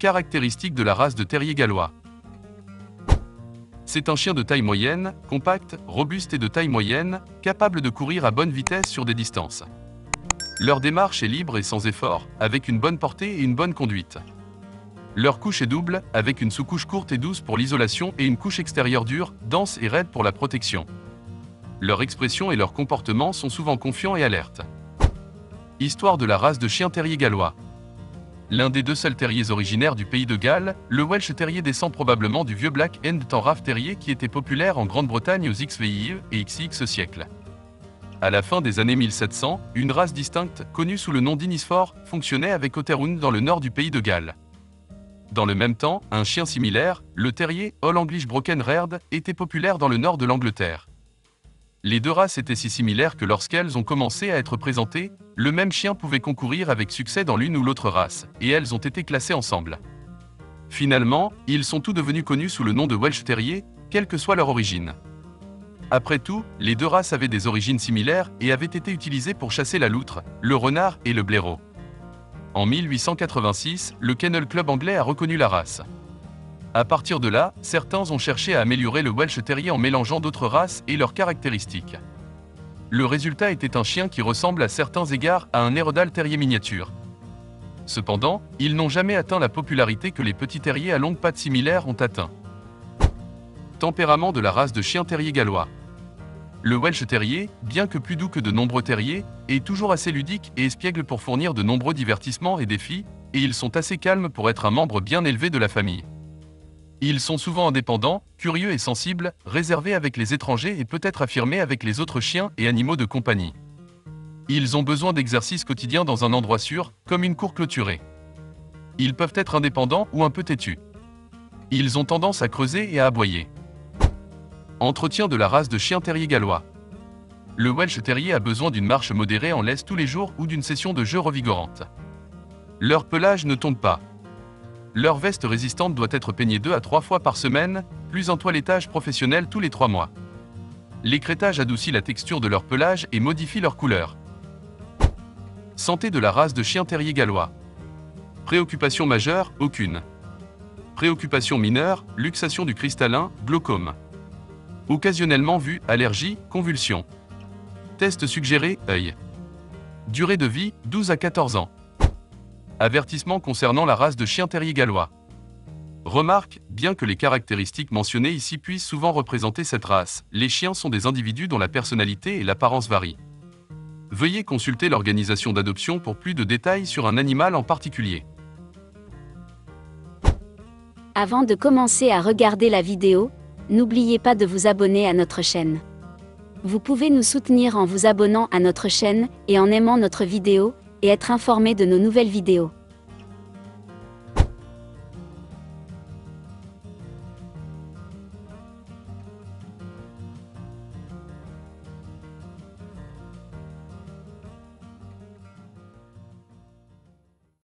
Caractéristiques de la race de terrier gallois. C'est un chien de taille moyenne, compact, robuste et de taille moyenne, capable de courir à bonne vitesse sur des distances. Leur démarche est libre et sans effort, avec une bonne portée et une bonne conduite. Leur couche est double, avec une sous-couche courte et douce pour l'isolation et une couche extérieure dure, dense et raide pour la protection. Leur expression et leur comportement sont souvent confiants et alertes. Histoire de la race de chien terrier gallois. L'un des deux seuls terriers originaires du pays de Galles, le Welsh Terrier descend probablement du vieux Black End Tanrave Terrier qui était populaire en Grande-Bretagne aux XVI et XX siècles. À la fin des années 1700, une race distincte, connue sous le nom d'Inisford, fonctionnait avec Otterhound dans le nord du pays de Galles. Dans le même temps, un chien similaire, le terrier All English Broken Reared, était populaire dans le nord de l'Angleterre. Les deux races étaient si similaires que lorsqu'elles ont commencé à être présentées, le même chien pouvait concourir avec succès dans l'une ou l'autre race, et elles ont été classées ensemble. Finalement, ils sont tous devenus connus sous le nom de Welsh Terrier, quelle que soit leur origine. Après tout, les deux races avaient des origines similaires et avaient été utilisées pour chasser la loutre, le renard et le blaireau. En 1886, le Kennel Club anglais a reconnu la race. À partir de là, certains ont cherché à améliorer le Welsh Terrier en mélangeant d'autres races et leurs caractéristiques. Le résultat était un chien qui ressemble à certains égards à un Airedale Terrier miniature. Cependant, ils n'ont jamais atteint la popularité que les petits terriers à longues pattes similaires ont atteint. Tempérament de la race de chien terrier gallois. Le Welsh Terrier, bien que plus doux que de nombreux terriers, est toujours assez ludique et espiègle pour fournir de nombreux divertissements et défis, et ils sont assez calmes pour être un membre bien élevé de la famille. Ils sont souvent indépendants, curieux et sensibles, réservés avec les étrangers et peut-être affirmés avec les autres chiens et animaux de compagnie. Ils ont besoin d'exercices quotidiens dans un endroit sûr, comme une cour clôturée. Ils peuvent être indépendants ou un peu têtus. Ils ont tendance à creuser et à aboyer. Entretien de la race de chien terrier gallois. Le Welsh Terrier a besoin d'une marche modérée en laisse tous les jours ou d'une session de jeu revigorante. Leur pelage ne tombe pas. Leur veste résistante doit être peignée 2 à 3 fois par semaine, plus un toilettage professionnel tous les 3 mois. L'écrêtage adoucit la texture de leur pelage et modifie leur couleur. Santé de la race de chien terrier gallois. Préoccupation majeure, aucune. Préoccupation mineure, luxation du cristallin, glaucome. Occasionnellement vue, allergie, convulsion. Test suggéré, œil. Durée de vie, 12 à 14 ans. Avertissement concernant la race de chien terrier gallois. Remarque, bien que les caractéristiques mentionnées ici puissent souvent représenter cette race, les chiens sont des individus dont la personnalité et l'apparence varient. Veuillez consulter l'organisation d'adoption pour plus de détails sur un animal en particulier. Avant de commencer à regarder la vidéo, n'oubliez pas de vous abonner à notre chaîne. Vous pouvez nous soutenir en vous abonnant à notre chaîne et en aimant notre vidéo, et être informé de nos nouvelles vidéos.